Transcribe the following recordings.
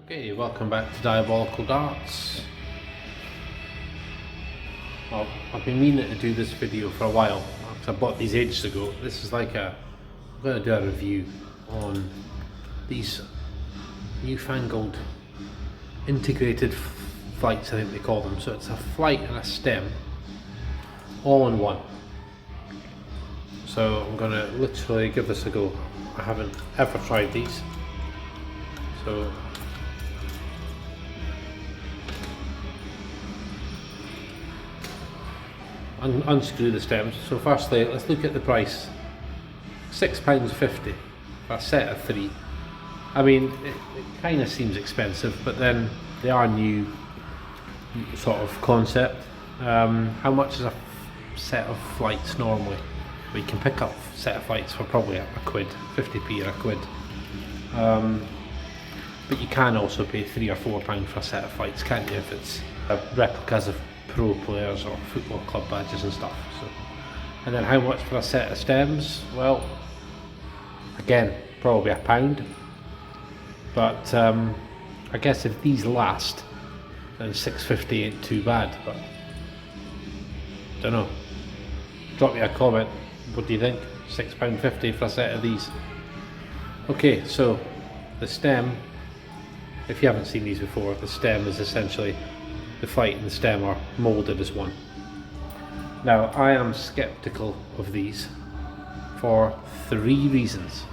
Okay, welcome back to Diabolical Darts. Well, I've been meaning to do this video for a while because I bought these ages ago. This is like I'm going to do a review on these newfangled integrated flights, I think they call them. So it's a flight and a stem all in one. So I'm going to literally give this a go. I haven't ever tried these. So unscrew the stems. So firstly, let's look at the price. £6.50 for a set of three. I mean, it kind of seems expensive, but then they are new sort of concept. How much is a set of flights normally? We can pick up a set of flights for probably a quid, 50p or a quid. But you can also pay £3 or £4 for a set of flights, can't you, if it's replicas of pro players or football club badges and stuff. So, and then how much for a set of stems? Well, again, probably £1. But I guess if these last, then £6.50 ain't too bad. But don't know. Drop me a comment. What do you think? £6.50 for a set of these. Okay, so the stem. If you haven't seen these before, the stem is essentially the flight and the stem are moulded as one. Now, I am skeptical of these for three reasons.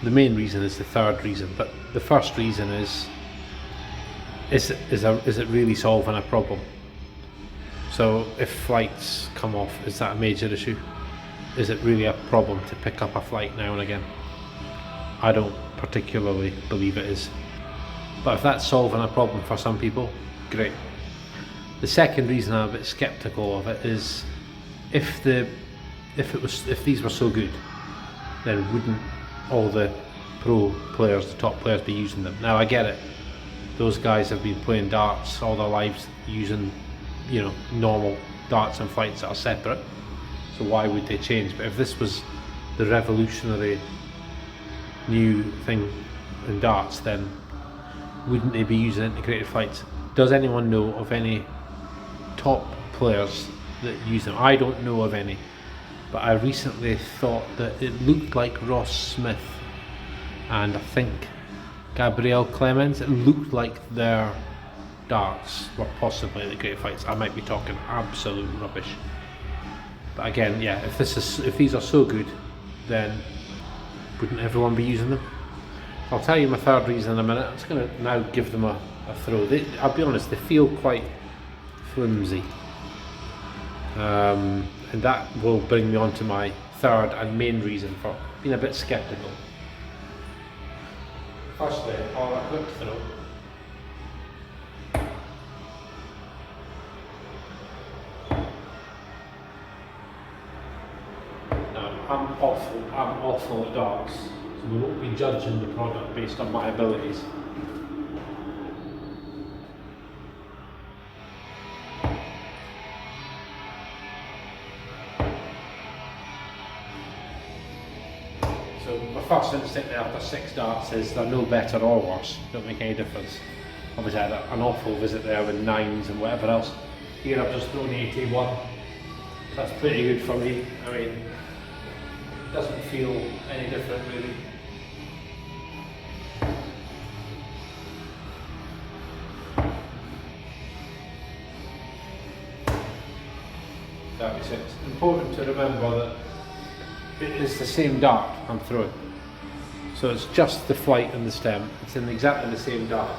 The main reason is the third reason, but the first reason is it really solving a problem? So if flights come off, is that a major issue? Is it really a problem to pick up a flight now and again? I don't particularly believe it is. But if that's solving a problem for some people, great. The second reason I'm a bit skeptical of it is if these were so good, then wouldn't all the pro players, the top players, be using them? Now I get it. Those guys have been playing darts all their lives using, you know, normal darts and flights that are separate. So why would they change? But if this was the revolutionary new thing in darts, then wouldn't they be using integrated flights? Does anyone know of any top players that use them? I don't know of any, but I recently thought that it looked like Ross Smith and I think Gabriel Clemens. It looked like their darts were possibly integrated flights. I might be talking absolute rubbish, but again, yeah, if these are so good, then wouldn't everyone be using them? I'll tell you my third reason in a minute. I'm just going to now give them a throw. I'll be honest, they feel quite flimsy. And that will bring me on to my third and main reason for being a bit skeptical. Firstly, I'll have a quick throw. I'm awful at darts, so we won't be judging the product based on my abilities. So my first instinct after 6 darts is they're no better or worse, don't make any difference. Obviously I had an awful visit there with 9s and whatever else. Here I've just thrown 81, that's pretty good for me. I mean, doesn't feel any different really. It's important to remember that it is the same dart I'm throwing. So it's just the flight and the stem. It's in exactly the same dart.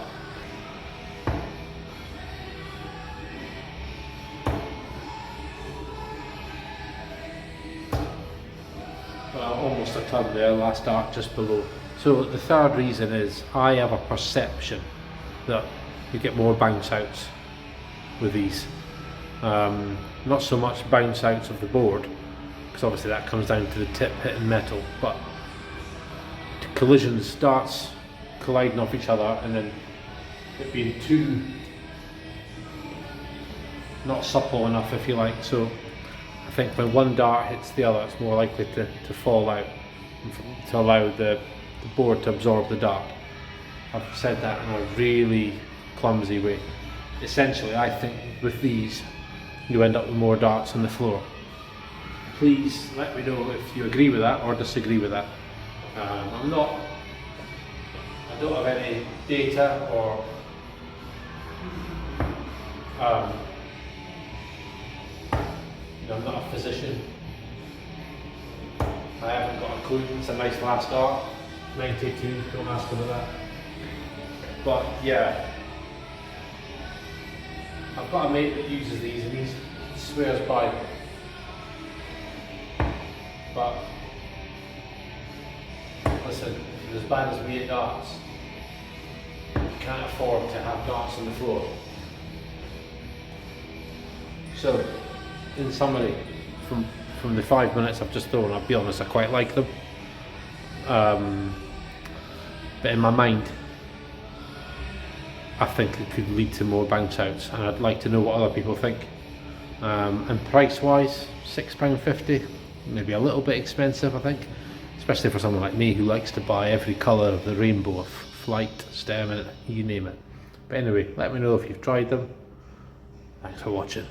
Almost a ton there, last dart just below. So the third reason is I have a perception that you get more bounce outs with these. Not so much bounce outs of the board, because obviously that comes down to the tip hitting metal, but collisions, darts colliding off each other and then it being too not supple enough, if you like. So I think when one dart hits the other, it's more likely to fall out, to allow the the board to absorb the dart. I've said that in a really clumsy way. Essentially, I think with these, you end up with more darts on the floor. Please let me know if you agree with that or disagree with that. I don't have any data or I'm not a physician. I haven't got a clue. It's a nice last dart, 92. Don't ask about that. But yeah, I've got a mate that uses these and he swears by them. But listen, if you're as bad as me at darts, you can't afford to have darts on the floor. So, in summary, from the 5 minutes I've just thrown, I'll be honest, I quite like them. But in my mind, I think it could lead to more bounce outs, and I'd like to know what other people think. And price wise, £6.50, maybe a little bit expensive, I think, especially for someone like me who likes to buy every colour of the rainbow of flight, stem, and you name it. But anyway, let me know if you've tried them. Thanks for watching.